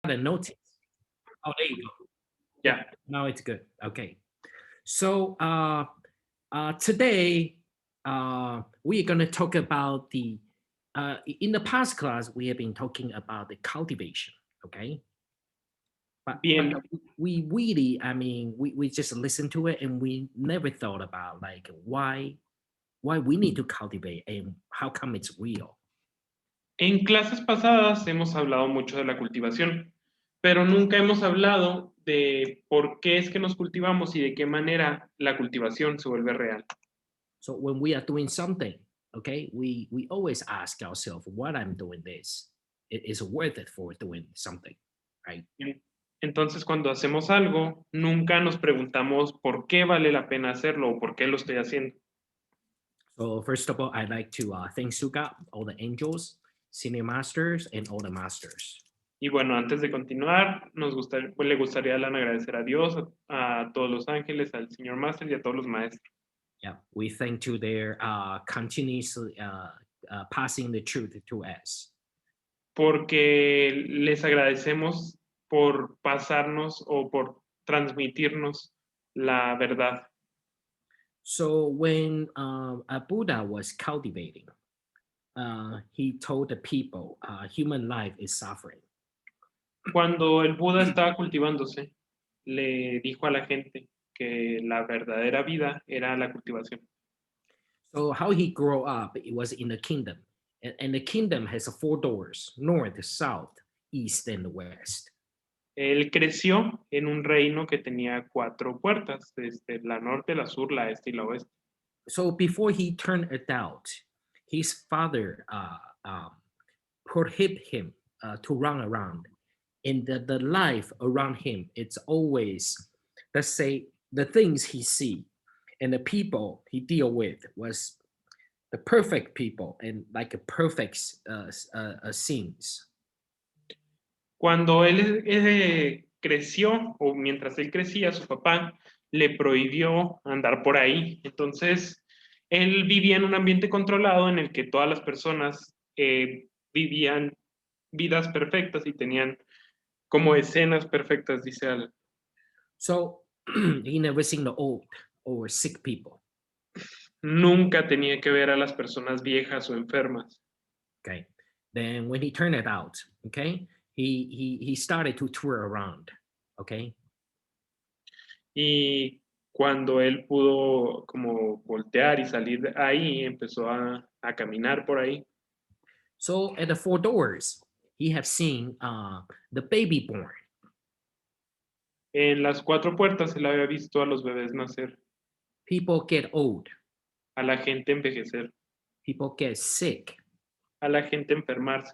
a notice. Oh, there you go. Ya. Now it's good. Okay. So today we're going to talk about in the past class, we have been talking about the cultivation. Okay. But Bien. we really, I mean, we just listen to it and we never thought about like why we need to cultivate and how come it's real. En clases pasadas hemos hablado mucho de la cultivación, pero nunca hemos hablado de por qué es que nos cultivamos y de qué manera la cultivación se vuelve real. So when we are doing something, okay, we always ask ourselves, what I'm doing this, is it worth it for doing something, right? Entonces, cuando hacemos algo, nunca nos preguntamos por qué vale la pena hacerlo o por qué lo estoy haciendo. So first of all, I'd like to thank Suga, all the angels, senior masters, and all the masters. Y bueno, antes de continuar, pues, le gustaría Alan agradecer a Dios, a todos los ángeles, al señor Máster y a todos los maestros, Yeah, we thank to their continuously passing the truth to us. porque les agradecemos por pasarnos o por transmitirnos la verdad. So when a Buddha was cultivating, he told the people, human life is suffering. Cuando el Buda estaba cultivándose, le dijo a la gente que la verdadera vida era la cultivación. So how he grew up, it was in the kingdom, and the kingdom has four doors: north, south, east, and west. Él creció en un reino que tenía 4 puertas, desde la norte, la sur, la este y la oeste. So before he turned adult, his father prohibit him to run around, and the life around him, it's always, let's say, the things he see and the people he deal with was the perfect people and like a perfect scenes. Cuando él creció, o mientras él crecía, su papá le prohibió andar por ahí. Entonces, él vivía en un ambiente controlado en el que todas las personas vivían vidas perfectas y tenían como escenas perfectas, dice Alan. So he never seen the old or sick people. Nunca tenía que ver a las personas viejas o enfermas. Okay. Then when he turned it out, okay, he started to tour around. Okay. Y cuando él pudo como voltear y salir de ahí, empezó a caminar por ahí. So at the four doors, he have seen the baby born. En las 4 puertas él había visto a los bebés nacer, People get old. a la gente envejecer, People get sick. a la gente enfermarse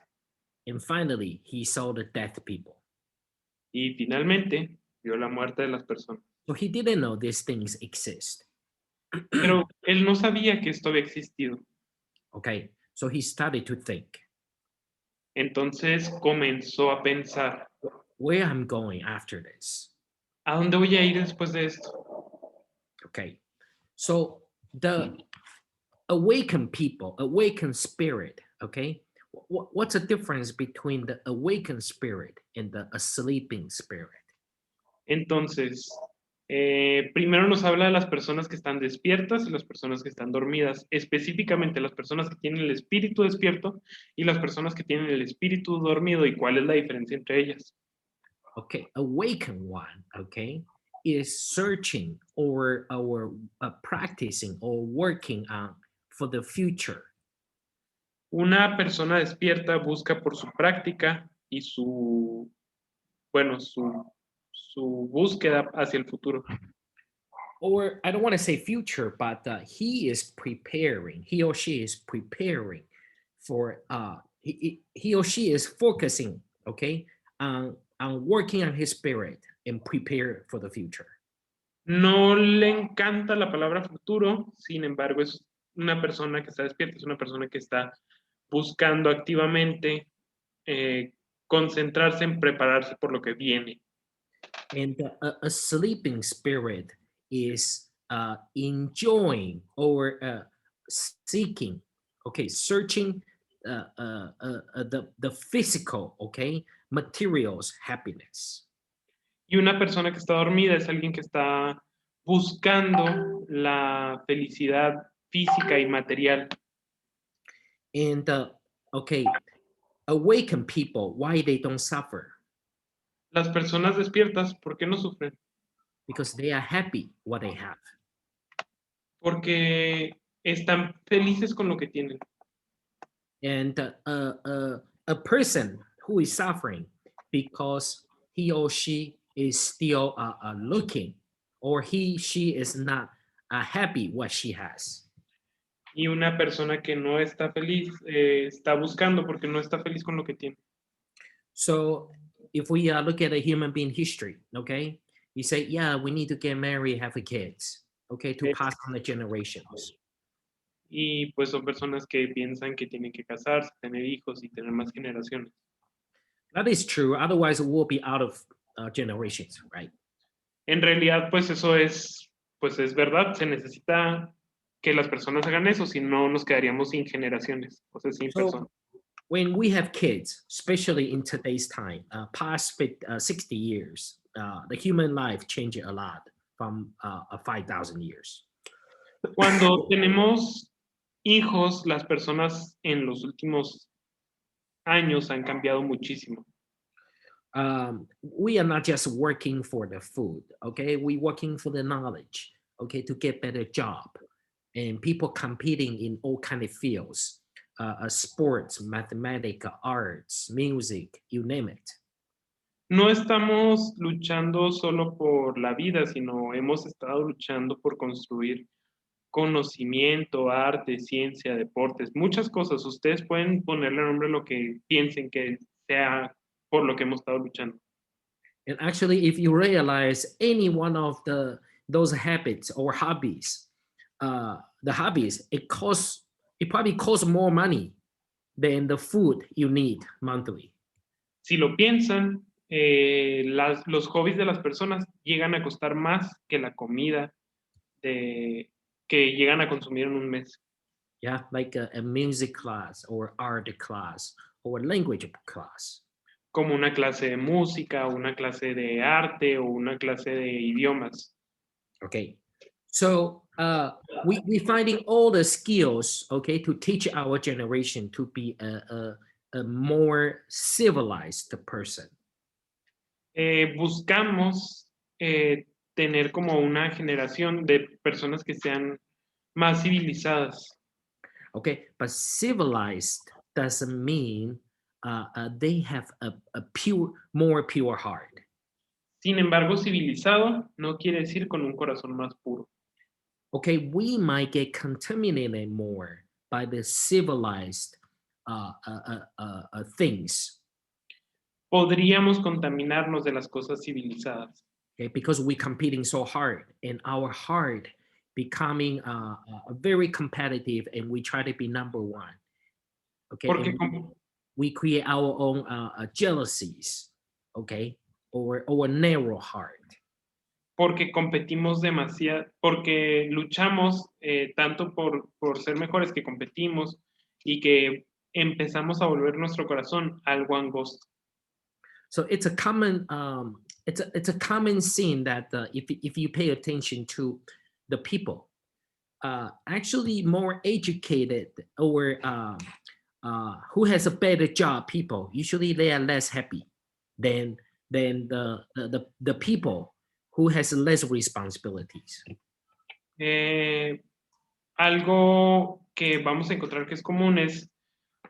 And finally, he saw the dead people. y finalmente vio la muerte de las personas. So he didn't know these things exist. Pero él no sabía que esto había existido. Okay. So he started to think Entonces comenzó a pensar, where I'm going after this. ¿a dónde voy a ir después de esto? Okay. So the awakened people, awakened spirit, okay? What's the difference between the awakened spirit and the sleeping spirit? Entonces, primero nos habla de las personas que están despiertas y las personas que están dormidas, específicamente las personas que tienen el espíritu despierto y las personas que tienen el espíritu dormido y cuál es la diferencia entre ellas. Okay, awakened one, okay, is searching or practicing or working on for the future. Una persona despierta busca por su práctica y bueno, su búsqueda hacia el futuro. Or I don't want to say future, but he is preparing, he or she is preparing for, he or she is focusing, okay, on working on his spirit and prepare for the future. No le encanta la palabra futuro, sin embargo, es una persona que está despierta, es una persona que está buscando activamente concentrarse en prepararse por lo que viene. And a sleeping spirit is enjoying or seeking, okay, searching the physical, okay, materials happiness. Y una persona que está dormida es alguien que está buscando la felicidad física y material. And okay, awaken people why they don't suffer Las personas despiertas, ¿por qué no sufren? because they are happy what they have. Porque están felices con lo que tienen. And a person who is suffering because he or she is still looking, or she is not happy what she has. Y una persona que no está feliz, está buscando porque no está feliz con lo que tiene. So if we look at a human being history, okay, you say, yeah, we need to get married, have kids, okay, to Eh, pass on the generations. Y pues son personas que piensan que tienen que casarse, tener hijos y tener más generaciones. That is true. Otherwise, we'll be out of generations, right? En realidad, pues eso pues es verdad, se necesita que las personas hagan eso, si no nos quedaríamos sin generaciones, o sea, sin So personas. when we have kids, especially in today's time, past 60 years, the human life changed a lot from 5,000 years. Cuando tenemos hijos, las personas en los últimos años han cambiado muchísimo. We are not just working for the food, okay? We're working for the knowledge, okay, to get better job. And people competing in all kind of fields, sports, mathematics, arts, music, you name it. No estamos luchando solo por la vida, sino hemos estado luchando por construir conocimiento, arte, ciencia, deportes, muchas cosas. Ustedes pueden ponerle nombre a lo que piensen que sea por lo que hemos estado luchando. And actually, if you realize any one of those habits or hobbies, the hobbies, it probably costs more money than the food you need monthly. Si lo piensan, los hobbies de las personas llegan a costar más que la comida que llegan a consumir en un mes. Yeah, like a music class or art class or language class. Como una clase de música, una clase de arte o una clase de idiomas. Okay, so we finding all the skills, okay, to teach our generation to be a more civilized person. Buscamos tener como una generación de personas que sean más civilizadas. Okay, but civilized doesn't mean they have a more pure heart. Sin embargo, civilizado no quiere decir con un corazón más puro. Okay, we might get contaminated more by the civilized things. Podríamos contaminarnos de las cosas civilizadas. Okay, because we're competing so hard, and our heart becoming very competitive, and we try to be number one. Okay, Porque, and we create our own jealousies. Okay, or a narrow heart. porque competimos demasiado, porque luchamos tanto por ser mejores que competimos y que empezamos a volver nuestro corazón algo angosto. So it's a common it's a common scene that if you pay attention to the people, actually more educated or who has a better job people, usually they are less happy than the people who has less responsibilities. Algo que vamos a encontrar que es común es,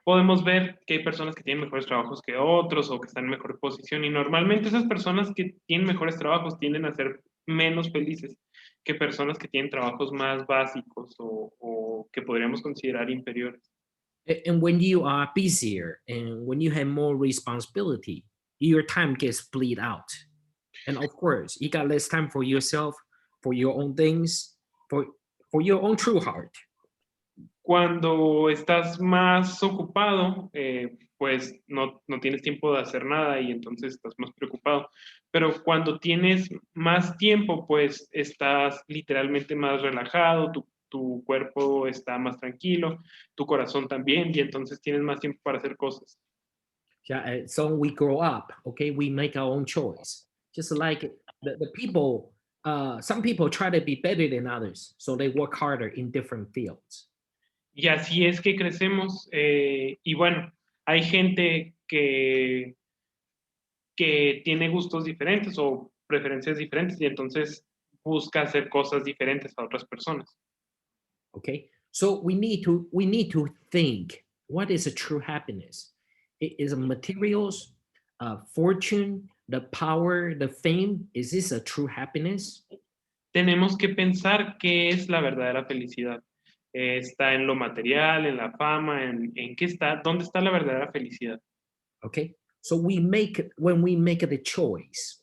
podemos ver que hay personas que tienen mejores trabajos que otros o que están en mejor posición y normalmente esas personas que tienen mejores trabajos tienden a ser menos felices que personas que tienen trabajos más básicos o que podríamos considerar inferiores. And when you are busier and when you have more responsibility, your time gets split out. And of course, you got less time for yourself, for your own things, for your own true heart. Cuando estás más ocupado, pues no tienes tiempo de hacer nada y entonces estás más preocupado. Pero cuando tienes más tiempo, pues estás literalmente más relajado, tu cuerpo está más tranquilo, tu corazón también, y entonces tienes más tiempo para hacer cosas. So we grow up, okay, we make our own choice. Just like the people, some people try to be better than others, so they work harder in different fields. Y así es que crecemos. Y bueno, hay gente que tiene gustos diferentes o preferencias diferentes y entonces busca hacer cosas diferentes a otras personas. Okay, so we need to think, what is a true happiness? Is it materials, fortune, the power, the fame? Is this a true happiness? Tenemos que pensar qué es la verdadera felicidad. ¿Está en lo material, en la fama, en qué está? ¿Dónde está la verdadera felicidad? Okay, so when we make the choice,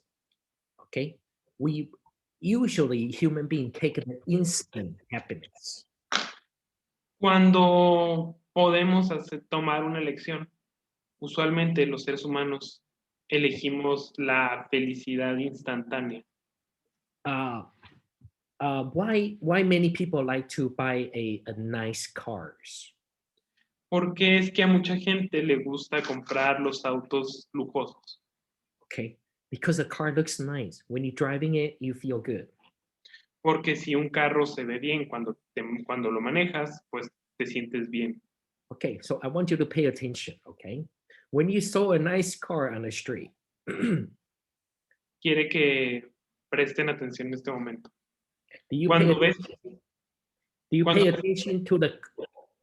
okay, we usually human being take the instant happiness. Cuando podemos tomar una elección, usualmente los seres humanos elegimos la felicidad instantánea. uh, why many people like to buy a nice cars? Porque es que a mucha gente le gusta comprar los autos lujosos. Okay, because the car looks nice. When you're driving it, you feel good. Porque si un carro se ve bien cuando lo manejas, pues te sientes bien. Okay, so I want you to pay attention. Okay, when you saw a nice car on the street, do Quiere que presten atención en este momento. you pay Cuando ves, do you cuando, pay attention to the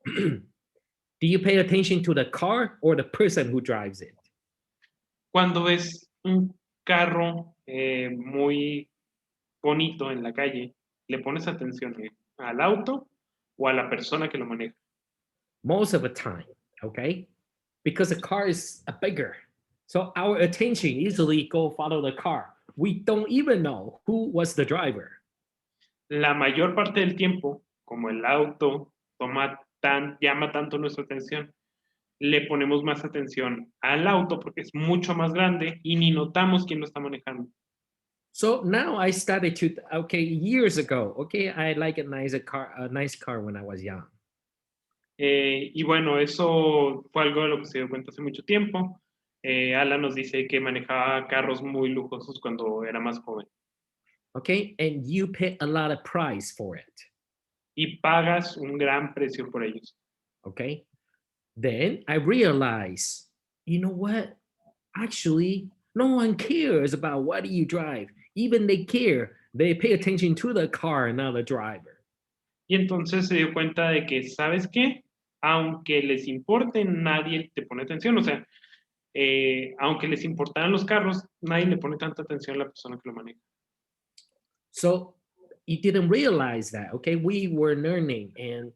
do you pay attention to the car or the person who drives it? cuando ves un carro muy bonito en la calle, ¿le pones atención al auto o a la persona que lo maneja? Most of the time, okay, because the car is bigger, so our attention easily go follow the car. We don't even know who was the driver. La mayor parte del tiempo, como el auto llama tanto nuestra atención, le ponemos más atención al auto porque es mucho más grande y ni notamos quién lo está manejando. So now I started to, okay, years ago, okay, I like a nice car when I was young. Y bueno, eso fue algo de lo que se dio cuenta hace mucho tiempo. Alan nos dice que manejaba carros muy lujosos cuando era más joven. Okay, and you pay a lot of price for it. Y pagas un gran precio por ellos. Okay, then I realized, you know what? Actually, no one cares about what you drive. Even they care, they pay attention to the car and not the driver. Y entonces se dio cuenta de que, ¿sabes qué? Aunque les importe, nadie te pone atención. O sea, aunque les importaran los carros, nadie le pone tanta atención a la persona que lo maneja. So you didn't realize that, okay? We were learning, and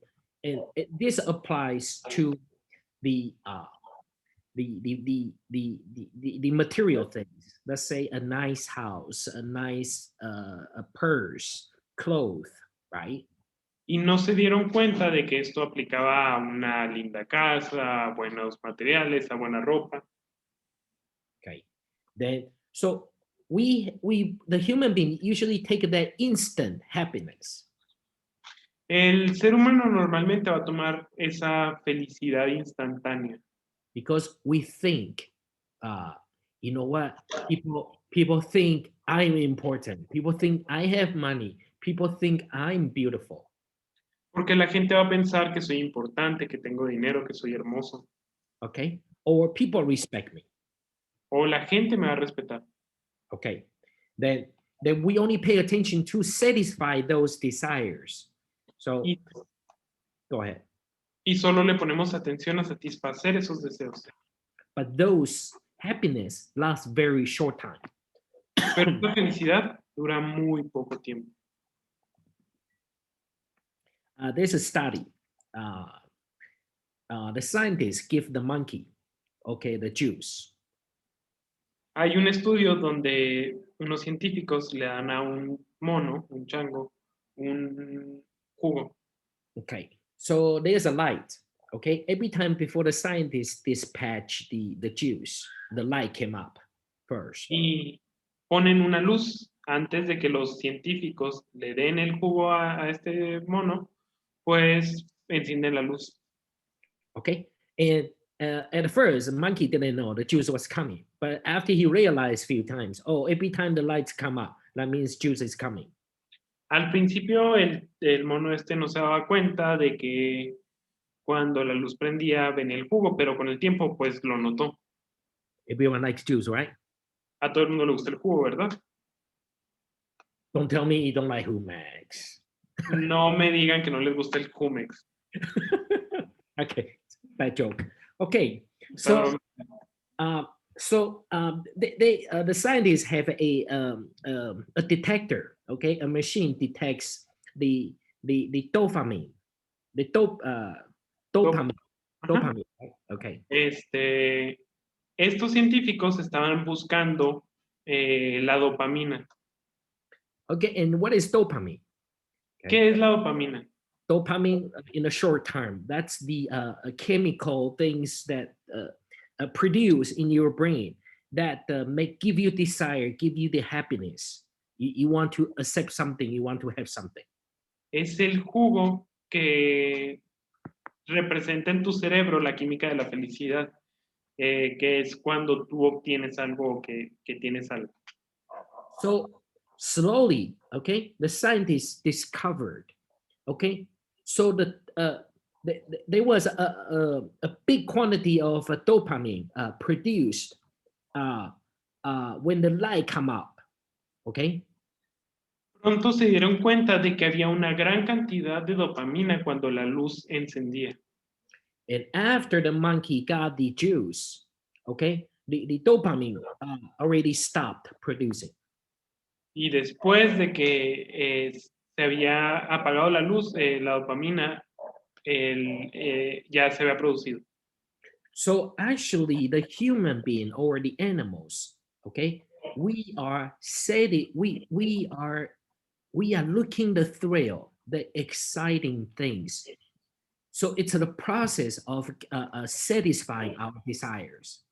this applies to the the material things. Let's say a nice house, a nice a purse, clothes, right? Y no se dieron cuenta de que esto aplicaba a una linda casa, a buenos materiales, a buena ropa. Okay, then so we the human being usually take that instant happiness. El ser humano normalmente va a tomar esa felicidad instantánea. Because we think, uh, you know what, people think I'm important, people think I have money, people think I'm beautiful. Porque la gente va a pensar que soy importante, que tengo dinero, que soy hermoso. Okay, or people respect me. O la gente me va a respetar. Okay, then we only pay attention to satisfy those desires. So Y, go ahead. y solo le ponemos atención a satisfacer esos deseos. But those happiness lasts very short time. Pero esta felicidad dura muy poco tiempo. There's a study. The scientists give the monkey, okay, the juice. Hay un estudio donde unos científicos le dan a un mono, un chango, un jugo. Okay, so there's a light. Okay, every time before the scientists dispatch the juice, the light came up first. Y ponen una luz antes de que los científicos le den el jugo a este mono, pues encienden la luz. Okay, and At first, the monkey didn't know the juice was coming, but after he realized a few times, oh, every time the lights come up, that means juice is coming. Al principio el mono este no se daba cuenta de que cuando la luz prendía venía el jugo, pero con el tiempo pues lo notó. Everyone likes juice, right? A todo el mundo le gusta el jugo, ¿verdad? Don't tell me you don't like Humax. No me digan que no les gusta el Jumex. Okay, bad joke. Okay, Pero so the scientists have a detector. Okay, a machine detects the dopamine, the dopamine, ajá, dopamine. Right? Okay. estos científicos estaban buscando la dopamina. Okay, and what is dopamine? Okay. ¿Qué es la dopamina? Dopamine, in a short term, that's the chemical things that produce in your brain that give you desire, give you the happiness. You want to accept something, you want to have something. Es el jugo que representa en tu cerebro la química de la felicidad, que es cuando tú obtienes algo que tienes algo. So slowly, okay, the scientists discovered, okay, so there was a big quantity of dopamine produced when the light come up, okay. Pronto se dieron cuenta de que había una gran cantidad de dopamina cuando la luz encendía. And after the monkey got the juice, okay, the dopamine already stopped producing. Y después de que se había apagado la luz, la dopamina ya se había producido. So actually, the human being or the animals, okay, we are looking the thrill, the exciting things. So it's the process of satisfying our desires.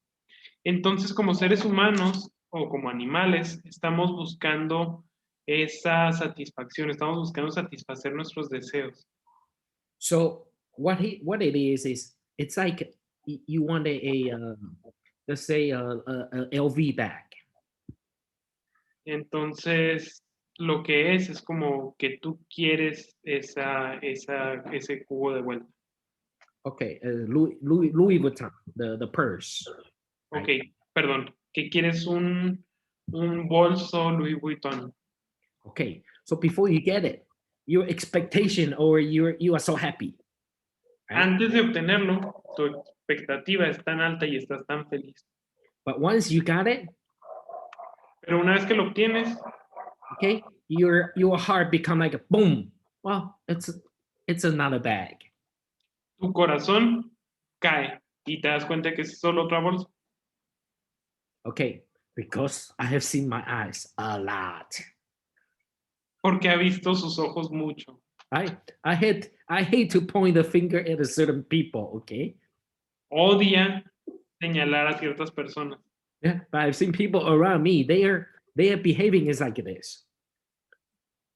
Entonces, como seres humanos o como animales, estamos buscando esa satisfacción, estamos buscando satisfacer nuestros deseos. So what it is it's like you want let's say a LV bag. Entonces, lo que es como que tú quieres ese jugo de vuelta. Okay, Louis Vuitton, the purse. Ok, Right? perdón, que quieres un bolso Louis Vuitton. Okay, so before you get it, your expectation or you are so happy. Right? Antes de obtenerlo, tu expectativa es tan alta y estás tan feliz. But once you got it, Pero una vez que lo obtienes, okay, your heart become like a boom. Well, it's another bag. tu corazón cae y te das cuenta que es solo otra bolsa. Okay, because I have seen my eyes a lot. Porque ha visto sus ojos mucho. I hate to point the finger at a certain people, okay? Odia señalar a ciertas personas. Yeah, but I've seen people around me, they are behaving is like this.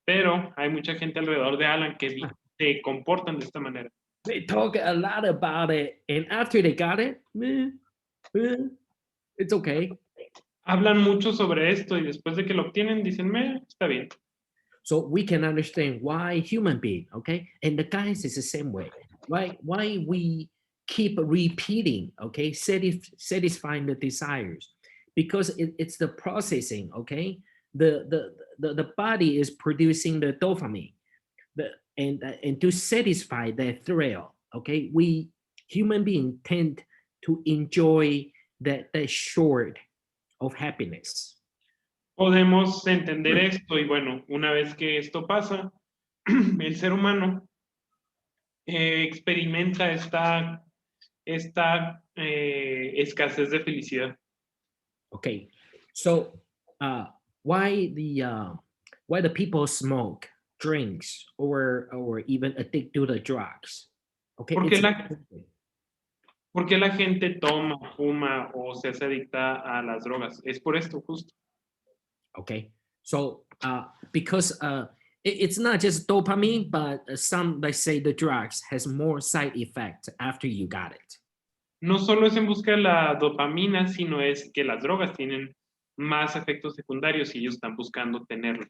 Pero hay mucha gente alrededor de Alan que se comportan de esta manera. They talk a lot about it, and after they got it, it's okay. Hablan mucho sobre esto y después de que lo obtienen dicen, está bien. So we can understand why human being, okay? And the guys is the same way. Why we keep repeating, okay, satisfying the desires, because it's the processing, okay? The body is producing the dopamine, and to satisfy that thrill, okay, we human beings tend to enjoy that short of happiness. Podemos entender esto y bueno, una vez que esto pasa, el ser humano experimenta esta escasez de felicidad. Okay, so why the people smoke, drinks, or even addict to the drugs? Okay, ¿Por qué la gente toma, fuma o se hace adicta a las drogas? Es por esto justo. okay. So because it's not just dopamine, but some, let's say, the drugs has more side effects after you got it. no solo es en busca de la dopamina, sino es que las drogas tienen más efectos secundarios y ellos están buscando tenerlos.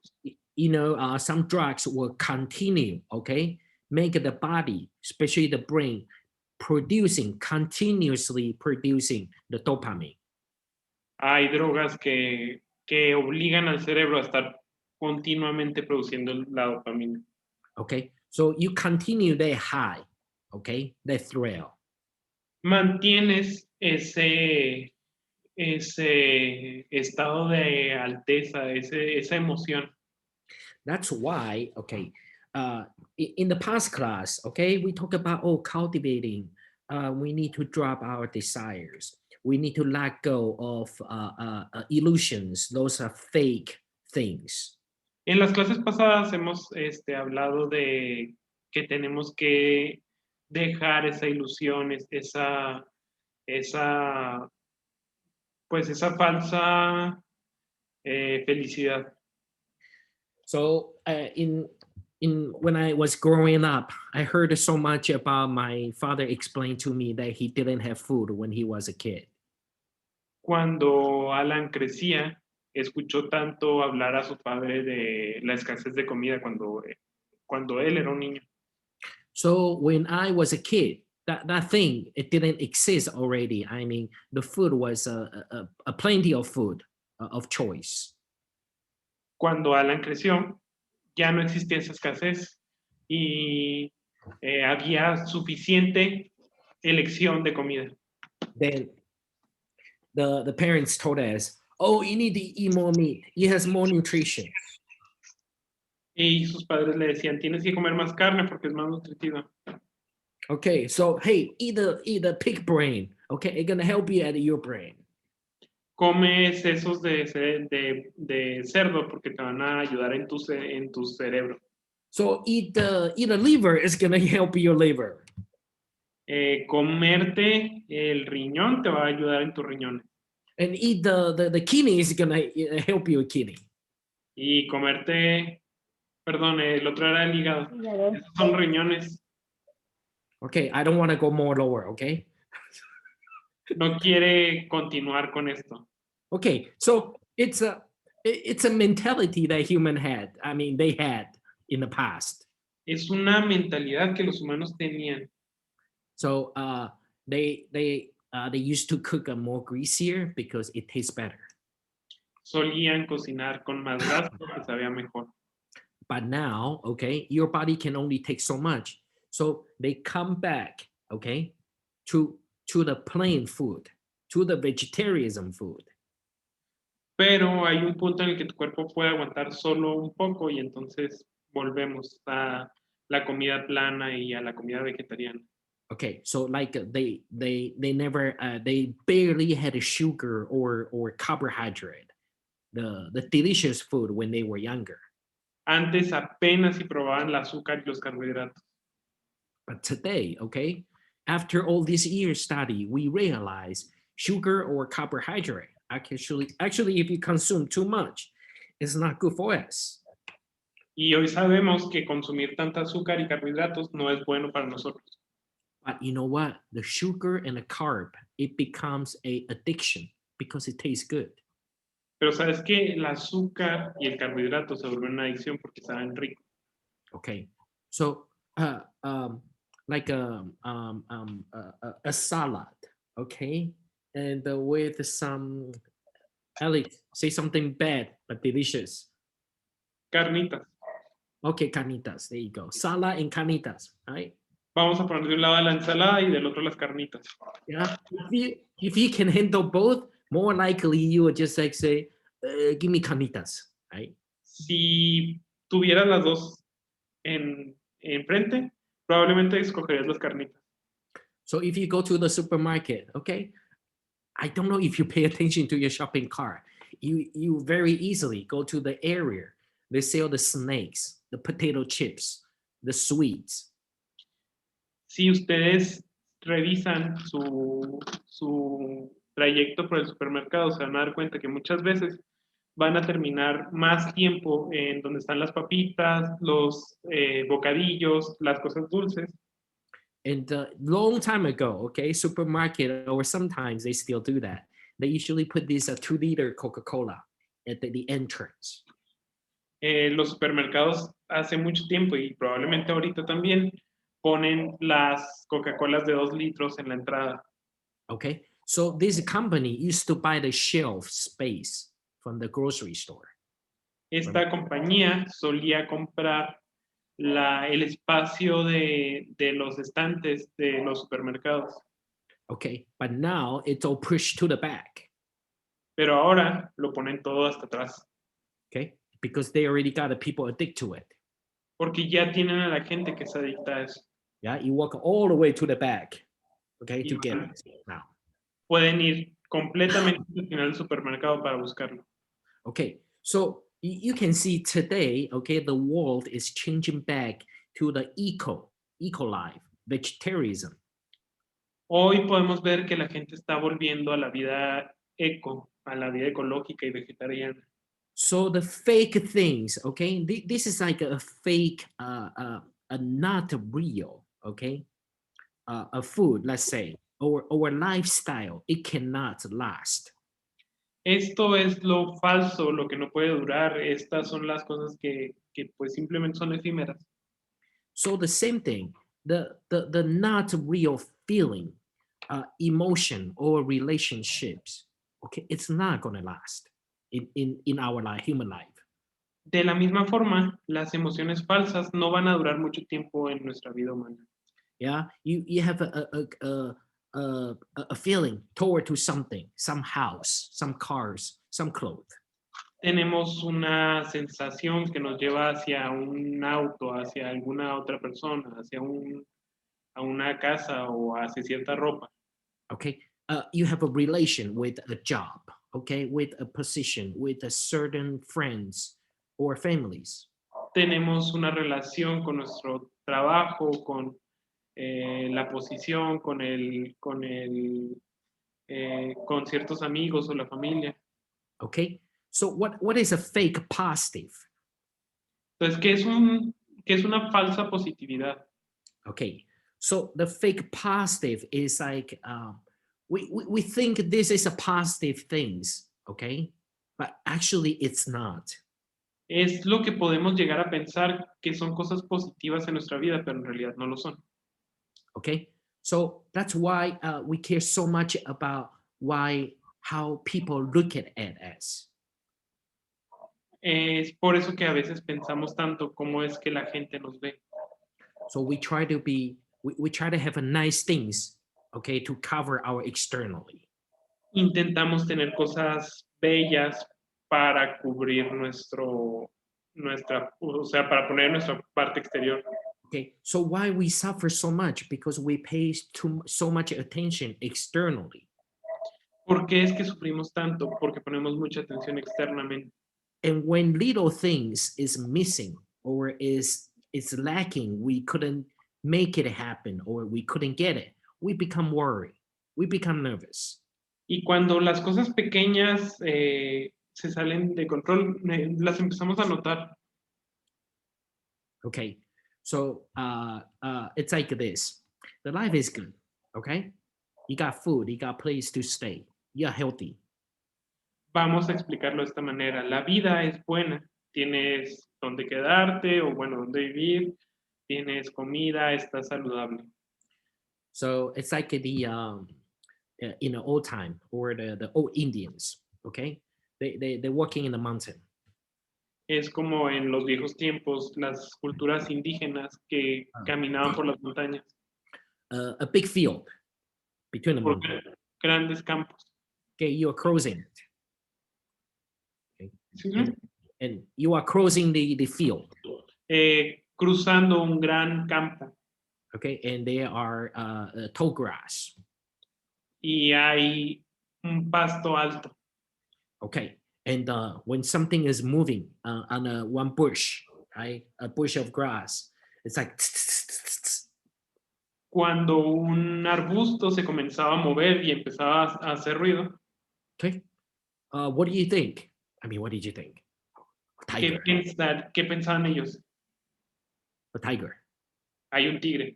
You know, some drugs will continue, okay, make the body, especially the brain, continuously producing the dopamine. Hay drogas que obligan al cerebro a estar continuamente produciendo la dopamina. Okay, so you continue that high, okay, that thrill. Mantienes ese estado de alteza, esa emoción. That's why, okay, in the past class, okay, we talk about, oh, cultivating. We need to drop our desires. We need to let go of illusions. Those are fake things. En las clases pasadas hemos hablado de que tenemos que dejar esa ilusión, esa, pues esa falsa felicidad. So in when I was growing up, I heard so much about my father explain to me that he didn't have food when he was a kid. Cuando Alan crecía, escuchó tanto hablar a su padre de la escasez de comida cuando él era un niño. So when I was a kid, that thing, it didn't exist already. I mean, the food was a plenty of food of choice. Cuando Alan creció, ya no existía esa escasez y había suficiente elección de comida. Then the parents told us, oh, you need to eat more meat. It has more nutrition. Y sus padres le decían, tienes que comer más carne porque es más nutritiva. Okay, so hey, eat the pig brain. Okay, it's gonna help you at your brain. Come sesos de cerdo porque te van a ayudar en tu cerebro. So eat the liver is gonna help your liver. Comerte el riñón te va a ayudar en tu riñón. And eat the kidney is gonna help your kidney. Y comerte, perdón, el otro era el hígado. Esos son riñones. Okay, I don't want to go more lower, okay? No quiere continuar con esto. Okay, so it's a mentality that human had. I mean, they had in the past. Es una mentalidad que los humanos tenían. So they used to cook more greasier because it tastes better. Solían cocinar con más gas porque sabía mejor. But now, okay, your body can only take so much. So they come back, okay, to the plain food, to the vegetarianism food. Pero hay un punto en el que tu cuerpo puede aguantar solo un poco y entonces volvemos a la comida plana y a la comida vegetariana. Okay, so like they never they barely had a sugar or carbohydrate, the delicious food when they were younger. Antes apenas si probaban el azúcar y los carbohidratos. But today, okay, after all these years study, we realize sugar or carbohydrate actually if you consume too much, it's not good for us. Y hoy sabemos que consumir tanta azúcar y carbohidratos no es bueno para nosotros. But you know what? The sugar and the carb, it becomes a addiction because it tastes good. Pero sabes que el azúcar y el carbohidrato se vuelven una adicción porque saben rico. Okay, so like a salad, okay, and with some, Alex, say something bad but delicious. Carnitas. Okay, carnitas. There you go. Salad and carnitas, right? Vamos a poner de un lado la ensalada y del otro las carnitas. Yeah. If you can handle both, more likely you would just like say, give me carnitas, right? Si tuvieras las dos enfrente, probablemente escogerías las carnitas. So if you go to the supermarket, okay, I don't know if you pay attention to your shopping cart. You very easily go to the area. They sell the snakes, the potato chips, the sweets. Si ustedes revisan su trayecto por el supermercado, se van a dar cuenta que muchas veces van a terminar más tiempo en donde están las papitas, los bocadillos, las cosas dulces. And long time ago, okay, supermarket, or sometimes they still do that. They usually put this 2-liter Coca-Cola at the entrance. Los supermercados hace mucho tiempo y probablemente ahorita también ponen las Coca-Colas de 2 litros en la entrada. Okay, so this company used to buy the shelf space from the grocery store. Esta compañía solía comprar el espacio de los estantes de los supermercados, Okay, but now it's all pushed to the back. pero ahora lo ponen todo hasta atrás, Okay, because they already got the people addicted to it. porque ya tienen a la gente que se adicta a eso. Yeah, you walk all the way to the back, okay, Y to get it now. pueden ir completamente al final del supermercado para buscarlo. Okay, so you can see today, okay, the world is changing back to the eco life, vegetarianism. Hoy podemos ver que la gente está volviendo a la vida eco, a la vida ecológica y vegetariana. So the fake things, okay, this is like a fake, a not real, okay, a food, let's say, or a lifestyle. It cannot last. Esto es lo falso, lo que no puede durar. Estas son las cosas que pues simplemente son efímeras. So the same thing, the not real feeling, emotion or relationships, okay, it's not gonna last in our life, human life. De la misma forma, las emociones falsas no van a durar mucho tiempo en nuestra vida humana. Yeah, you have a feeling toward to something, some house, some cars, some clothes. Tenemos una sensación que nos lleva hacia un auto, hacia alguna otra persona, a una casa o hacia cierta ropa. Okay, you have a relation with a job, okay, with a position, with a certain friends or families. Tenemos una relación con nuestro trabajo, con la posición, con ciertos amigos o la familia. Okay, so what is a fake positive? Entonces, qué es una falsa positividad? Okay, so the fake positive is like we think this is a positive things, okay, but actually it's not. Es lo que podemos llegar a pensar que son cosas positivas en nuestra vida, pero en realidad no lo son. Okay, so that's why we care so much about how people look at us. Es por eso que a veces pensamos tanto cómo es que la gente nos ve. So we try to we try to have a nice things, okay, to cover our externally. Intentamos tener cosas bellas para cubrir o sea, para poner nuestra parte exterior. Okay, so why we suffer so much? Because we pay so much attention externally. ¿Por qué es que sufrimos tanto? Porque ponemos mucha atención externamente. And when little things is missing or is lacking, we couldn't make it happen or we couldn't get it, we become worried, we become nervous. Y cuando las cosas pequeñas se salen de control, las empezamos a notar. Okay, so it's like this. The life is good, okay? You got food, you got place to stay, you're healthy. Vamos a explicarlo de esta manera. La vida es buena. Tienes donde quedarte o, bueno, donde vivir. Tienes comida, estás saludable. So it's like the in the old time or the old Indians, okay? They're walking in the mountain. Es como en los viejos tiempos, las culturas indígenas que caminaban por las montañas, A big field between the por mountains. grandes campos. Okay, you are crossing it. Okay? ¿Sí? And you are crossing the field. Cruzando un gran campo. Okay, and there are tall grass. Y hay un pasto alto. Okay, and when something is moving on one bush, right, a bush of grass, it's like Cuando un arbusto se comenzaba a mover y empezaba a hacer ruido, okay. What do you think? I mean, what did you think? A tiger. ¿qué pensaban ellos? A tiger. Hay un tigre.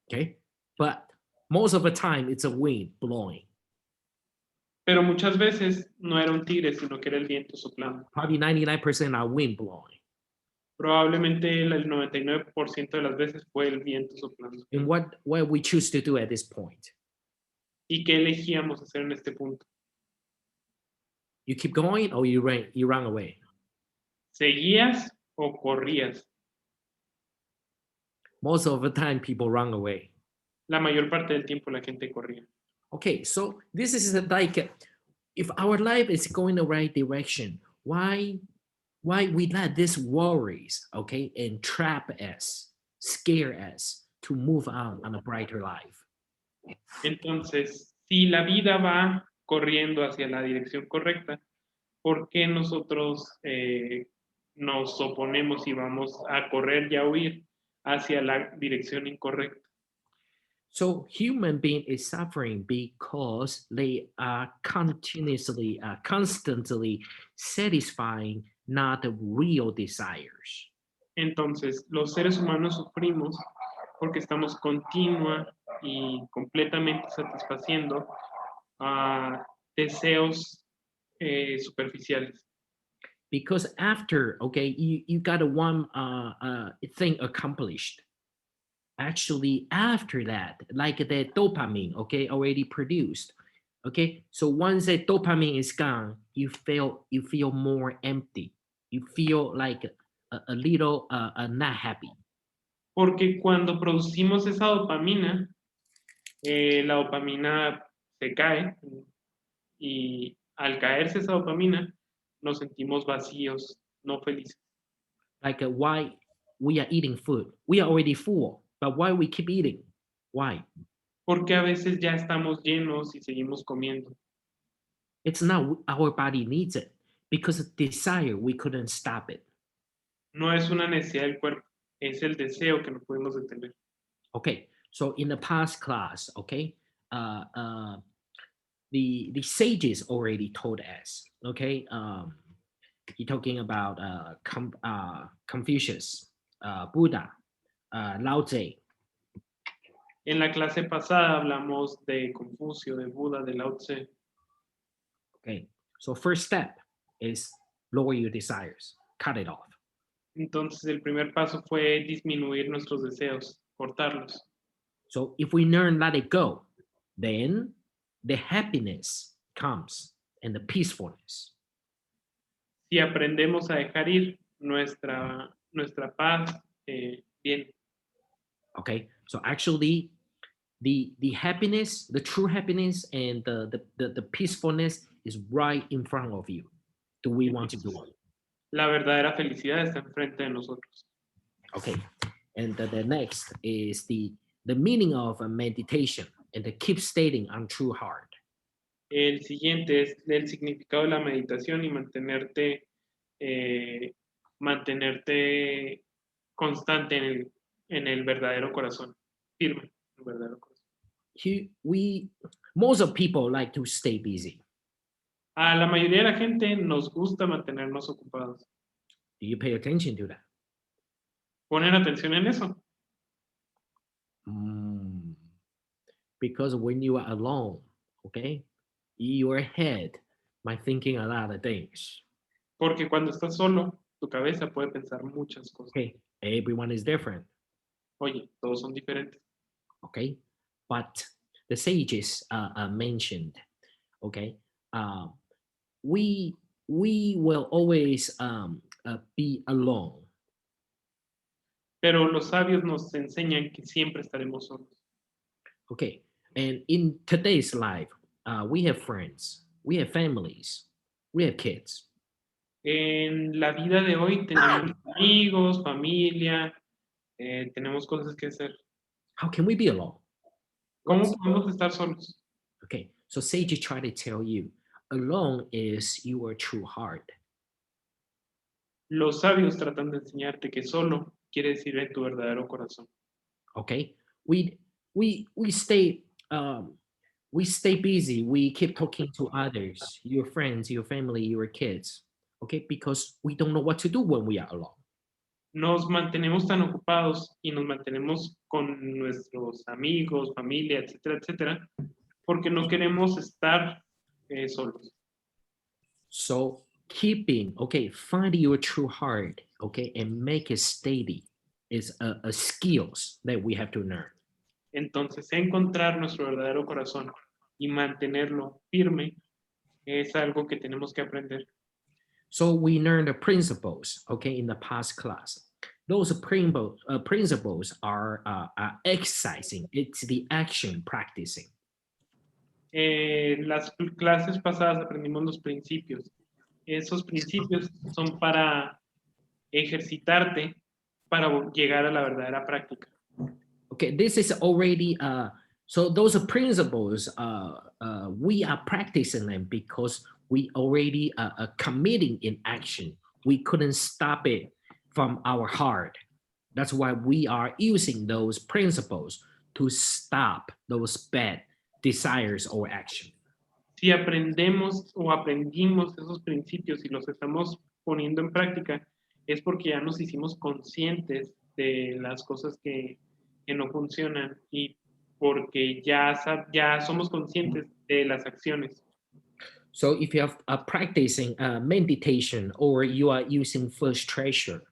Okay. but most of the time it's a wind blowing. Pero muchas veces no era un tigre, sino que era el viento soplando. Probably 99% are wind blowing. Probablemente el 99% de las veces fue el viento soplando. And what we choose to do at this point? ¿Y qué elegíamos hacer en este punto? You keep going or you run away? ¿Seguías o corrías? Most of the time people run away. La mayor parte del tiempo la gente corría. Okay, so this is like if our life is going the right direction, why we let these worries, okay, entrap us, scare us to move on a brighter life? Entonces, si la vida va corriendo hacia la dirección correcta, ¿por qué nosotros nos oponemos y vamos a correr y a huir hacia la dirección incorrecta? So human being is suffering because they are continuously, constantly satisfying not the real desires. Entonces, los seres humanos sufrimos porque estamos continua y completamente satisfaciendo deseos superficiales. Because after, okay, you got a one thing accomplished. Actually, after that, like the dopamine, okay, already produced. Okay, so once the dopamine is gone, you feel more empty. You feel like a little not happy. Porque cuando producimos esa dopamina, la dopamina se cae y al caerse esa dopamina nos sentimos vacíos, no felices. Like why we are eating food, we are already full, but why we keep eating? Why? Porque a veces ya estamos llenos y seguimos comiendo. It's not our body needs it, because of desire we couldn't stop it. No es una necesidad del cuerpo, es el deseo que no podemos detener. Okay, so in the past class, okay, the sages already told us, okay, he talking about Confucius, Buddha, Lao Tse. En la clase pasada hablamos de Confucio, de Buda, de Lao Tse. Okay, so first step is lower your desires, cut it off. Entonces el primer paso fue disminuir nuestros deseos, cortarlos. So if we learn let it go, then the happiness comes and the peacefulness. Si aprendemos a dejar ir, nuestra paz viene. Okay, so actually the happiness, the true happiness and the peacefulness is right in front of you. Do we want to do it? La verdadera felicidad está enfrente de nosotros. Okay, and the next is the meaning of a meditation and the keep stating on true heart. El siguiente es el significado de la meditación y mantenerte constante en el verdadero corazón, firme en el verdadero corazón. Most of people like to stay busy. A la mayoría de la gente nos gusta mantenernos ocupados. Do you pay attention to that? ¿Ponen atención en eso? Because when you are alone, okay, your head might thinking a lot of things. Porque cuando estás solo, tu cabeza puede pensar muchas cosas. Okay, everyone is different. Oye, todos son diferentes. Okay, but the sages mentioned, okay, we will always be alone. Pero los sabios nos enseñan que siempre estaremos solos. Okay, and in today's life, we have friends, we have families, we have kids. En la vida de hoy tenemos amigos, familia, tenemos cosas que hacer. How can we be alone? ¿Cómo podemos estar solos? Okay, so sages try to tell you, alone is your true heart. Los sabios tratan de enseñarte que solo quiere decir en tu verdadero corazón. Okay, we stay busy. We keep talking to others, your friends, your family, your kids. Okay, because we don't know what to do when we are alone. nos mantenemos tan ocupados y nos mantenemos con nuestros amigos, familia, etcétera, etcétera, porque no queremos estar solos. So keeping, okay, find your true heart, okay, and make it steady is a skills that we have to learn. Entonces, encontrar nuestro verdadero corazón y mantenerlo firme es algo que tenemos que aprender. So we learned the principles, okay, in the past class. Those principles are exercising. It's the action practicing. En las clases pasadas aprendimos los principios. Esos principios son para ejercitarte para llegar a la verdadera práctica. Okay, this is already so those principles we are practicing them because we already committing in action. We couldn't stop it from our heart. That's why we are using those principles to stop those bad desires or action. Si aprendemos o aprendimos esos principios y los estamos poniendo en práctica, es porque ya nos hicimos conscientes de las cosas que no funcionan y porque ya somos conscientes de las acciones. So if you are practicing meditation or you are using first treasure,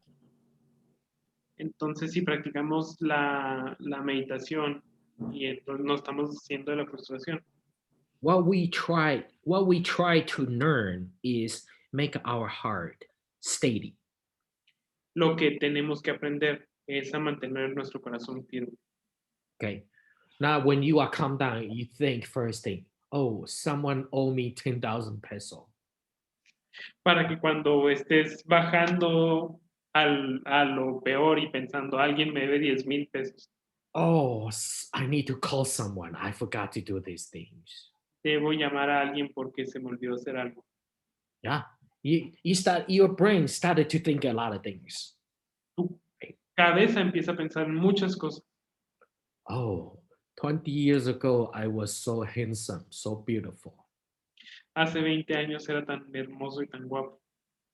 Entonces, si practicamos la meditación y entonces no estamos haciendo de la frustración, what we try to learn is make our heart steady. lo que tenemos que aprender es a mantener nuestro corazón firme. Okay. Now, when you are calm down, you think first thing, oh, someone owe me 10,000 peso. Para que cuando estés bajando a lo peor y pensando, alguien me debe 10,000 pesos, Oh, I need to call someone. I forgot to do these things. debo llamar a alguien porque se me olvidó hacer algo. Yeah. Your brain started to think a lot of things. Tu cabeza empieza a pensar en muchas cosas. Oh, 20 years ago, I was so handsome, so beautiful. Hace 20 años era tan hermoso y tan guapo.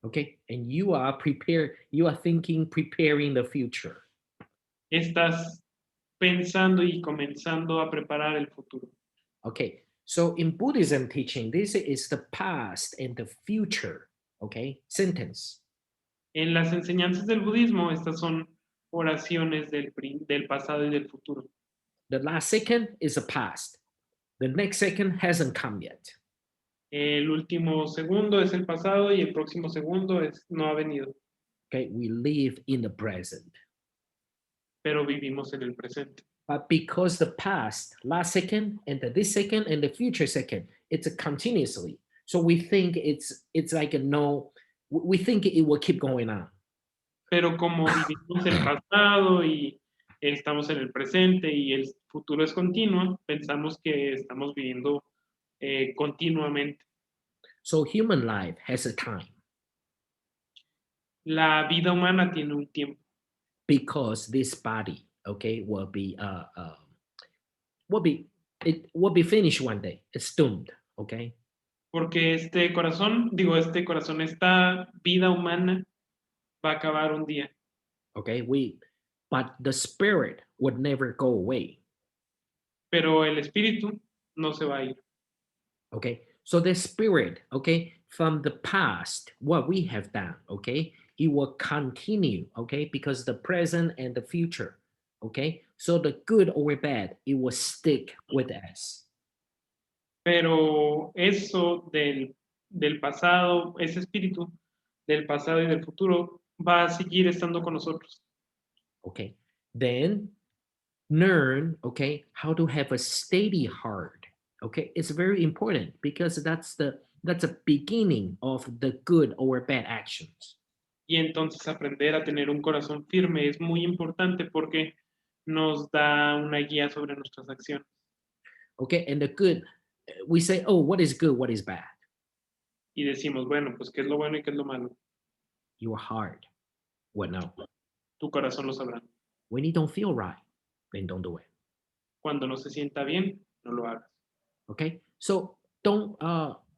Okay. And you are prepared, you are thinking, preparing the future. Estás pensando y comenzando a preparar el futuro. Okay. So in Buddhism teaching, this is the past and the future. Okay. Sentence. En las enseñanzas del budismo, estas son oraciones del pasado y del futuro. The last second is the past. The next second hasn't come yet. El último segundo es el pasado y el próximo segundo no ha venido, Okay. We live in the present. pero vivimos en el presente. But because the past, last second, and this second, and the future second, it's a continuously. So we think it's like a no. We think it will keep going on. Pero como vivimos el pasado y estamos en el presente y el futuro es continuo, pensamos que estamos viviendo continuamente. So human life has a time La vida humana tiene un tiempo, because this body, okay, will be it will be finished one day. It's doomed, okay. porque este corazón, esta vida humana va a acabar un día, Okay, but the spirit would never go away. pero el espíritu no se va a ir. Okay, so the spirit, okay, from the past, what we have done, okay, it will continue, okay, because the present and the future, okay, so the good or bad, it will stick with us. Pero eso del pasado, ese espíritu del pasado y del futuro va a seguir estando con nosotros. Okay, then learn, okay, how to have a steady heart. Okay, it's very important because that's a beginning of the good or bad actions. Y entonces aprender a tener un corazón firme es muy importante porque nos da una guía sobre nuestras acciones. Okay, and the good, we say, oh, what is good, what is bad? Y decimos, bueno, pues qué es lo bueno y qué es lo malo. Your heart will know. Tu corazón lo sabrá. When you don't feel right, then don't do it. Cuando no se sienta bien, no lo hagas. Okay, so don't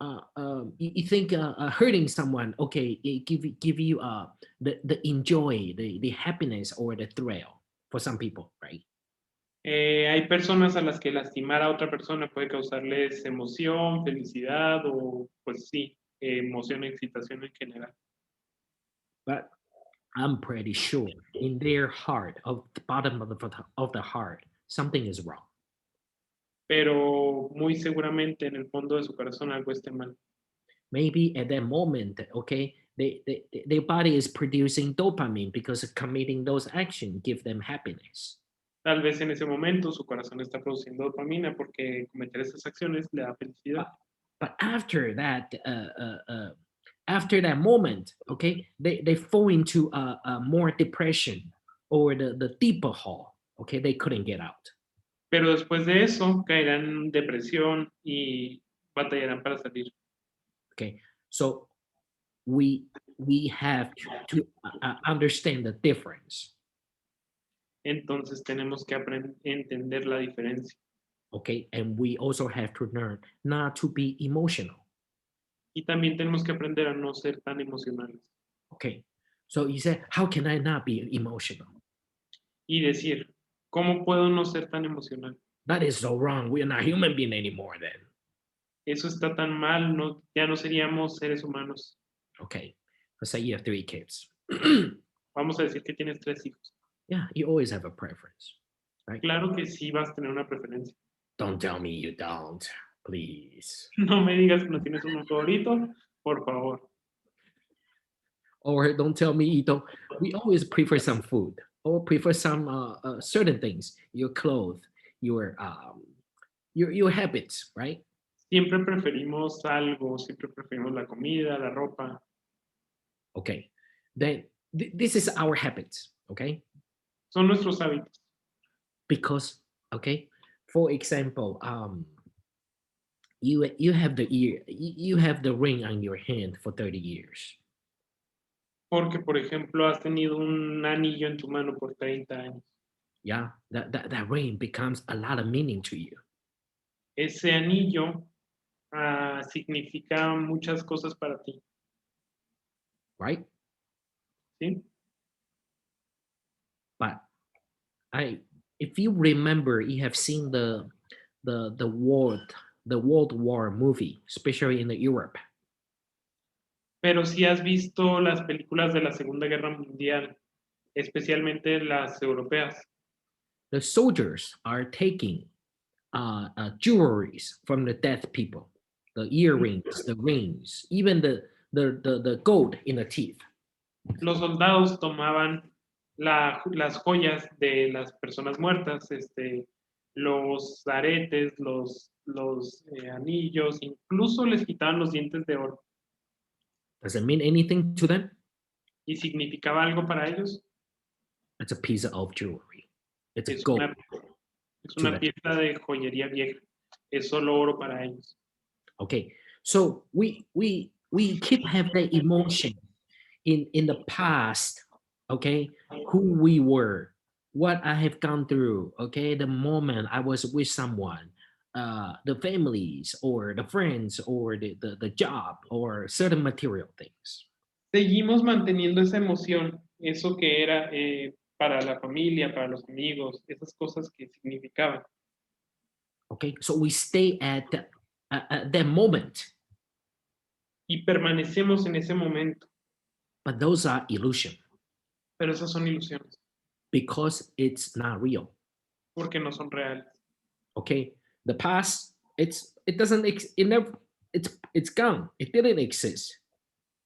you think hurting someone, okay, it give you the enjoy, the happiness or the thrill for some people, right? Hay personas a las que lastimar a otra persona puede causarles emoción, felicidad o, pues sí, emoción, excitación en general. But I'm pretty sure in their heart, of the bottom of the heart, something is wrong. Pero muy seguramente en el fondo de su corazón algo esté mal. Maybe at that moment, okay, their body is producing dopamine because of committing those actions give them happiness. Tal vez en ese momento su corazón está produciendo dopamina porque cometer esas acciones le da felicidad. But after that moment, okay, they fall into a more depression or the deeper hole. Okay, they couldn't get out. Pero después de eso caerán en depresión y batallarán para salir. Okay, so we have to understand the difference. Entonces tenemos que entender la diferencia. Okay, and we also have to learn not to be emotional. Y también tenemos que aprender a no ser tan emocionales. Okay, so you say, how can I not be emotional? Y decir, ¿cómo puedo no ser tan emocional? That is so wrong. We are not human being anymore then. Eso está tan mal, no, ya no seríamos seres humanos. Okay, let's say you have 3 kids. Vamos a decir que tienes 3 hijos. Yeah, you always have a preference, right? Claro que sí vas a tener una preferencia. Don't tell me you don't, please. No me digas que no tienes uno favorito, por favor. Or don't tell me you don't. We always prefer some food or prefer some certain things, your clothes, your habits, right? Siempre preferimos algo, siempre preferimos la comida, la ropa. Okay, then this is our habits, okay? Son nuestros hábitos. Because, okay, for example, you have you have the ring on your hand for 30 years. Porque, por ejemplo, has tenido un anillo en tu mano por 30 años. Yeah, that ring becomes a lot of meaning to you. Ese anillo significa muchas cosas para ti, Right? ¿sí? But if you remember, you have seen the World War movie, especially in the Europe. Pero si has visto las películas de la Segunda Guerra Mundial, especialmente las europeas, The soldiers are taking jewelries from the dead people, the earrings, the rings, even the gold in the teeth. los soldados tomaban las joyas de las personas muertas, los aretes, los anillos, incluso les quitaban los dientes de oro. Does it mean anything to them? ¿Y significaba algo para ellos? It's a piece of jewelry. It's a Es gold una, es to una them. pieza de joyería vieja. Es solo oro para ellos. Okay, so we keep have that emotion in the past. Okay, who we were, what I have gone through. Okay, the moment I was with someone, the families or the friends or the job or certain material things. Seguimos manteniendo esa emoción, eso que era para la familia, para los amigos, esas cosas que significaban. Okay, so we stay at that moment, Y permanecemos en ese momento, but those are illusion pero esas son ilusiones, because it's not real. porque no son reales. Okay, the past, it doesn't it never it's gone. It didn't exist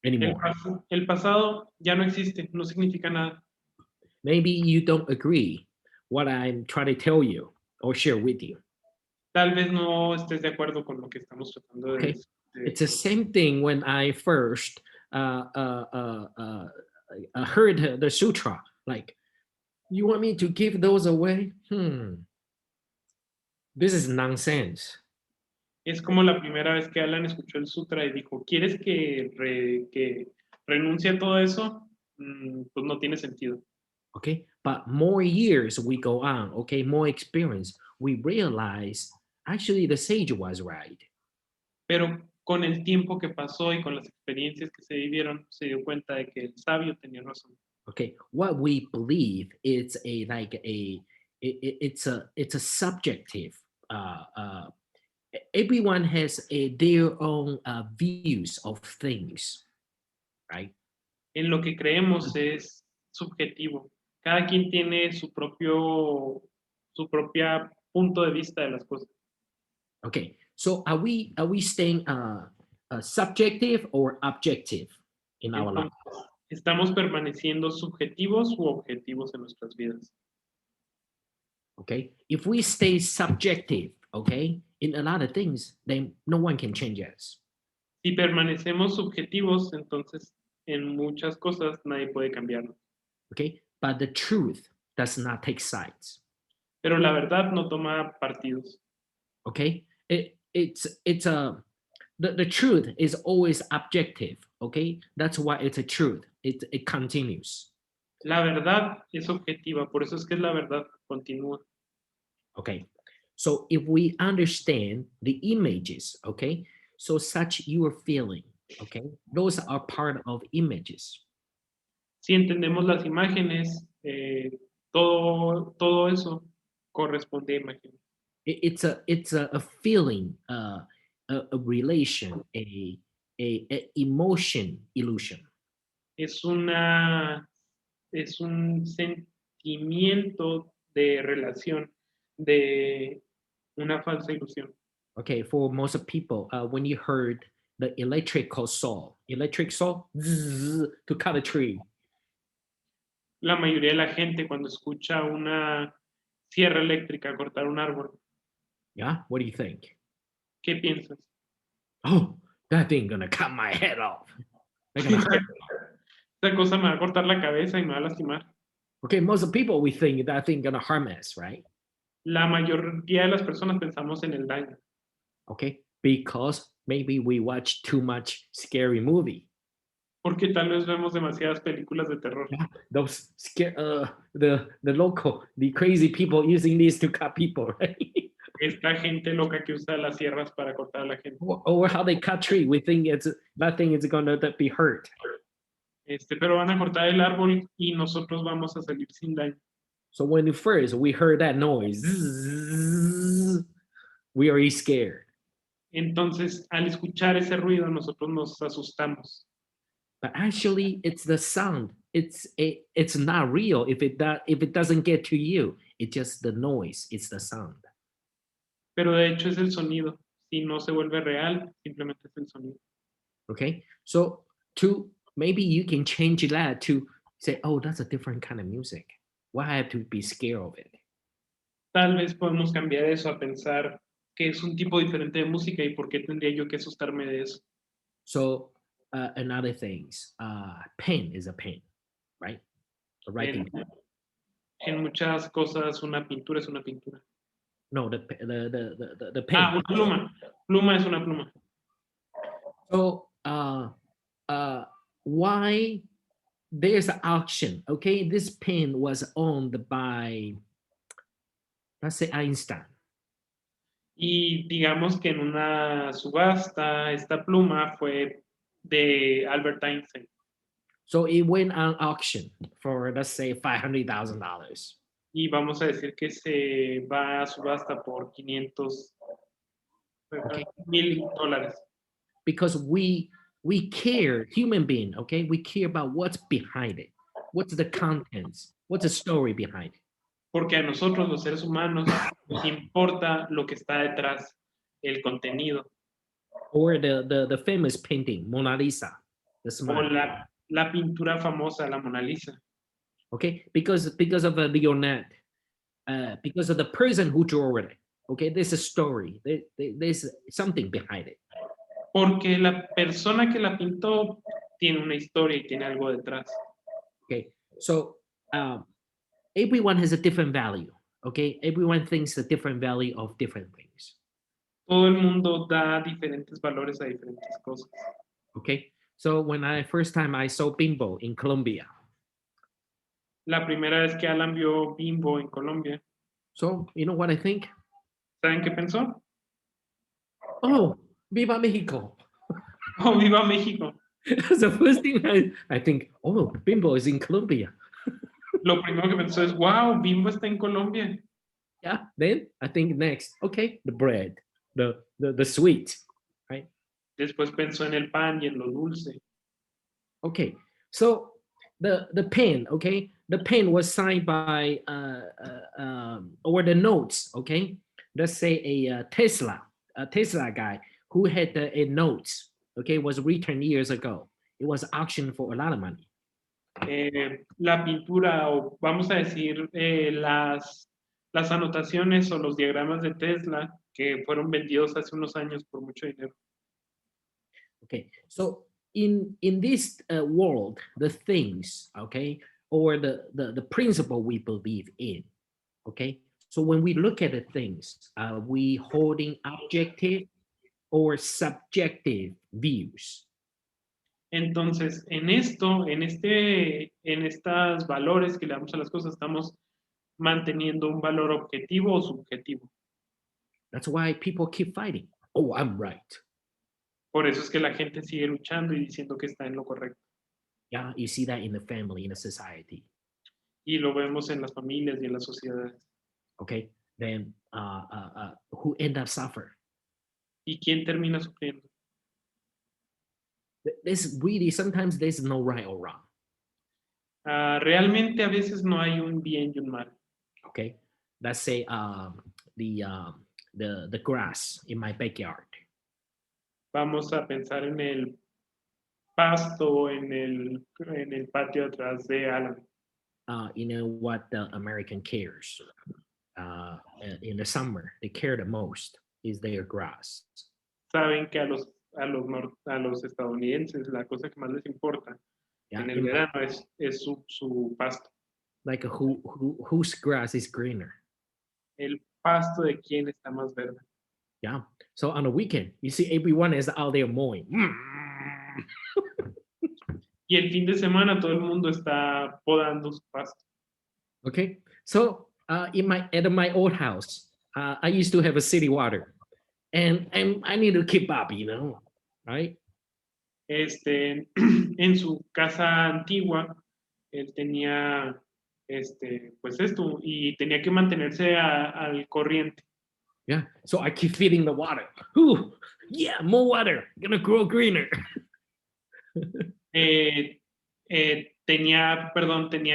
anymore. El pasado ya no existe, no significa nada. Maybe you don't agree what I'm trying to tell you or share with you. Tal vez no estés de acuerdo con lo que estamos tratando Okay, de it's the same thing when I first heard the sutra. Like, you want me to give those away? This is nonsense. Es como la primera vez que Alan escuchó el sutra y dijo, ¿quieres que renuncie a todo eso? Pues no tiene sentido. Okay, but more years we go on, okay, more experience, we realize actually the sage was right. Pero con el tiempo que pasó y con las experiencias que se vivieron, se dio cuenta de que el sabio tenía razón. Okay, what we believe is a like a it's a subjective. Everyone has their own views of things, right? En lo que creemos es subjetivo. Cada quien tiene su propia punto de vista de las cosas. Okay, so are we staying subjective or objective in our life? Entonces, ¿estamos permaneciendo subjetivos u objetivos en nuestras vidas? Okay, if we stay subjective, okay, in a lot of things, then no one can change us. Si permanecemos subjetivos, entonces en muchas cosas nadie puede cambiarlo. Okay, but the truth does not take sides. Pero la verdad no toma partidos. Okay, it's a the truth is always objective. Okay, that's why it's a truth. It continues. La verdad es objetiva, por eso es que es la verdad, continúa. Okay, so if we understand the images, okay, so such you are feeling, okay, those are part of images. Si entendemos las imágenes, todo eso corresponde a imágenes. It's a feeling, a relation, a emotion illusion. Es es un sentimiento de relación, de una falsa ilusión. Okay, for most people, when you heard the electric saw zzz, to cut a tree. La mayoría de la gente cuando escucha una sierra eléctrica cortar un árbol, Yeah, what do you think? ¿qué piensas? Oh, that thing gonna cut my head off. They're gonna hurt. Esa cosa me va a cortar la cabeza y me va a lastimar. Okay, most of the people we think that thing gonna harm us, right? La mayoría de las personas pensamos en el daño, Okay, because maybe we watch too much scary movie. porque tal vez vemos demasiadas películas de terror. Yeah, those scare the crazy people using these to cut people, right? Esta gente loca que usa las sierras para cortar a la gente. Or how they cut tree. We think it's that thing is gonna be hurt. Pero van a cortar el árbol y nosotros vamos a salir sin daño. So when first we heard that noise, we are scared. Entonces, al escuchar ese ruido, nosotros nos asustamos. But actually, it's the sound. It's not real if it doesn't get to you. It's just the noise. It's the sound. Pero de hecho es el sonido. Si no se vuelve real, simplemente es el sonido. Okay, so to maybe you can change that to say, oh, that's a different kind of music. Why I have to be scared of it? Tal vez podemos cambiar eso a pensar que es un tipo diferente de música y por qué tendría yo que asustarme de eso. So another things, pen is a pen, right? The writing. En muchas cosas una pintura es una pintura. No, the pen. Una pluma. Pluma es una pluma. So why there's an auction? Okay, this pen was owned by, let's say, Einstein. Y digamos que en una subasta esta pluma fue de Albert Einstein. So it went on auction for, let's say, $500,000. Y vamos a decir que se va a subasta por 500 Okay. $1,000. Because we care, human being, okay, we care about what's behind it, what's the contents, what's the story behind it. Porque a nosotros los seres humanos nos importa lo que está detrás, el contenido. Or the famous painting, Mona Lisa, the O smile. la pintura famosa, la Mona Lisa. Okay, because of the unete, because of the person who drew it. Okay, there's a story. There's something behind it. Porque la persona que la pintó tiene una historia y tiene algo detrás. Okay, so everyone has a different value. Okay, everyone thinks a different value of different things. Todo el mundo da diferentes valores a diferentes cosas. Okay, so when first time I saw Bimbo in Colombia, La primera vez que Alan vio Bimbo en Colombia, so you know what I think? ¿saben qué pensó? Oh, Viva Mexico! Oh, viva México. The first thing I think, oh, Bimbo is in Colombia. Lo primero que pensó es, wow, Bimbo está en Colombia. Yeah. Then I think next, okay, the bread, the sweet, right? Después pensó en el pan y en lo dulce. Okay. So the pen, okay, the pen was signed by or the notes, okay. Let's say a Tesla guy who had a note, okay, was written years ago. It was auctioned for a lot of money. La pintura, o vamos a decir, las anotaciones o los diagramas de Tesla que fueron vendidos hace unos años por mucho dinero. Okay, so in this world, the things, okay, or the principle we believe in, okay. So when we look at the things, we holding objective or subjective views. Entonces, en esto, en estas valores que le damos a las cosas, estamos manteniendo un valor objetivo o subjetivo. That's why people keep fighting. Oh, I'm right. Por eso es que la gente sigue luchando y diciendo que está en lo correcto. Yeah, you see that in the family, in the society. Y lo vemos en las familias y en las sociedades. Okay, then who end up suffer? ¿Y quién termina sufriendo? There's really sometimes there's no right or wrong. Realmente a veces no hay un bien y un mal. Okay, let's say the grass in my backyard. Vamos a pensar en el pasto, en el patio atrás de Alan. You know what the American cares in the summer, they care the most is their grass. Saben que a los estadounidenses la cosa que más les importa Yeah, en el verano es su pasto. like whose grass is greener. El pasto de quién está más verde. Yeah. So on the weekend, you see everyone is out there mowing. Y el fin de semana todo el mundo está podando su pasto. Okay. So at my old house, I used to have a city water, and I need to keep up, right? En su casa antigua, él tenía, pues esto, y tenía que mantenerse al corriente. Yeah. So I keep feeding the water. Ooh, yeah, more water, gonna grow greener. Tenía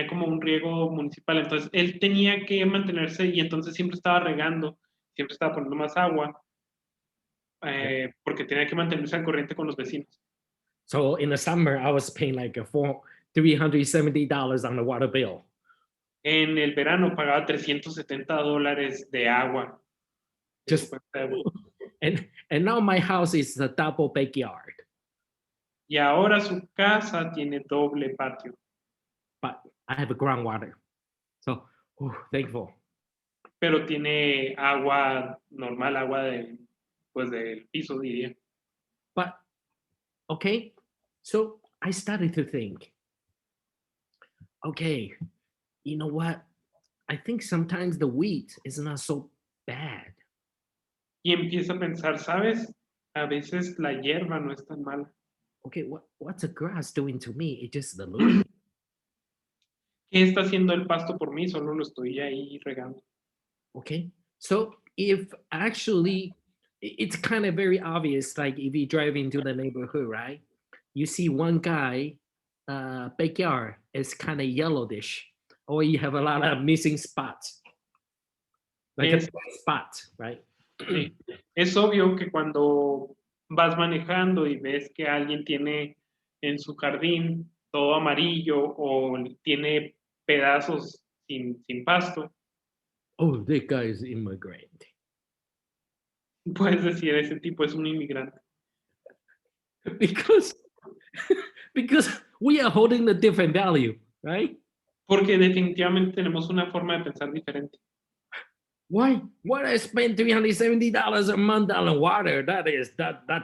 como un riego municipal, entonces él tenía que mantenerse y entonces siempre estaba regando, siempre estaba poniendo más agua, porque tenía que mantenerse al corriente con los vecinos. So in the summer, I was paying like $370 on the water bill. En el verano pagaba $370 de agua. Just and now my house is a double backyard. Y ahora su casa tiene doble patio. But I have a groundwater. So thankful. Pero tiene agua normal, agua pues del piso, diría. But okay, so I started to think, okay, you know what? I think sometimes the wheat is not so bad. Y empieza a pensar, ¿sabes? A veces la hierba no es tan mala. Okay, what's the grass doing to me? It just the ¿Qué está haciendo el pasto por mí? Solo lo estoy ahí regando. Okay, so if actually it's kind of very obvious, like if you drive into the neighborhood, right? You see one guy backyard is kind of yellowish, or you have a lot of missing spots, like a spot, right? Sí. Es obvio que cuando vas manejando y ves que alguien tiene en su jardín todo amarillo o tiene pedazos sin pasto, Oh, that guy is immigrant. puedes decir, ese tipo es un inmigrante. because because we are holding a different value, right? Porque definitivamente tenemos una forma de pensar diferente. Why I spend $370 a month on water? That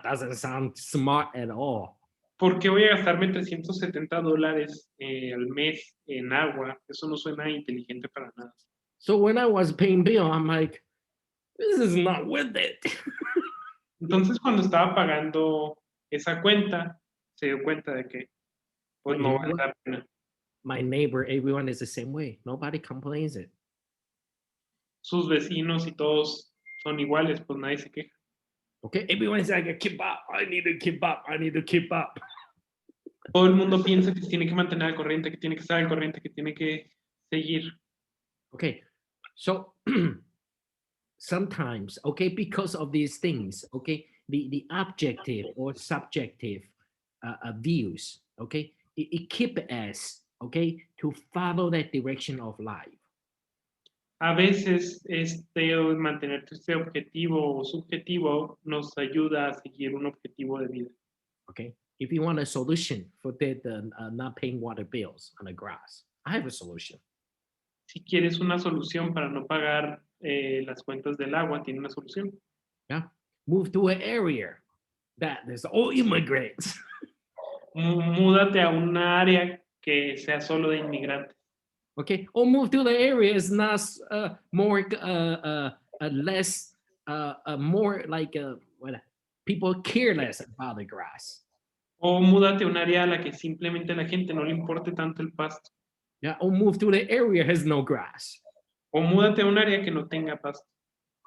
doesn't sound smart at all. ¿Por qué voy a gastarme $370 al mes en agua? Eso no suena inteligente para nada. So when I was paying bill, I'm like, this is not worth it. Entonces, cuando estaba pagando esa cuenta, se dio cuenta de que pues But you no know vale what? la pena. My neighbor, everyone is the same way. Nobody complains it. Sus vecinos y todos son iguales, pues nadie se queja. Okay, everyone is like, keep up. I need to keep up. I need to keep up. Todo el mundo piensa que se tiene que mantener al corriente, que tiene que estar al corriente, que tiene que seguir. Okay, so sometimes, okay, because of these things, okay, the objective or subjective views, okay, it keep us, okay, to follow that direction of life. A veces mantener este objetivo o subjetivo nos ayuda a seguir un objetivo de vida. Okay, if you want a solution for that, not paying water bills on the grass, I have a solution. Si quieres una solución para no pagar las cuentas del agua, tiene una solución. Yeah, move to an area that there's all immigrants. Múdate a un área que sea solo de inmigrantes. Okay, or move to the area is not more less more like what people care less about the grass. O múdate a un área a la que simplemente a la gente no le importe tanto el pasto. Yeah, or move to the area has no grass. O múdate a un área que no tenga pasto.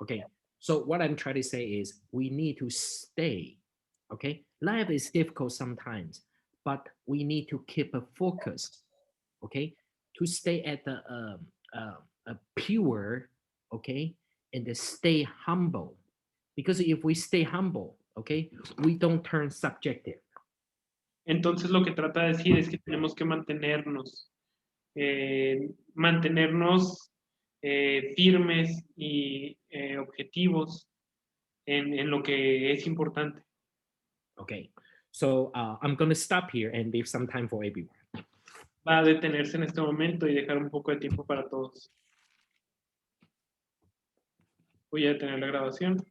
Okay, so what I'm trying to say is we need to stay. Okay, life is difficult sometimes, but we need to keep a focus. Okay, to stay at the pure. Okay, and to stay humble. Because if we stay humble, okay, we don't turn subjective. Entonces lo que trata de decir es que tenemos que mantenernos firmes y objetivos en lo que es importante. Okay, so I'm going to stop here and leave some time for everyone. Va a detenerse en este momento y dejar un poco de tiempo para todos. Voy a detener la grabación.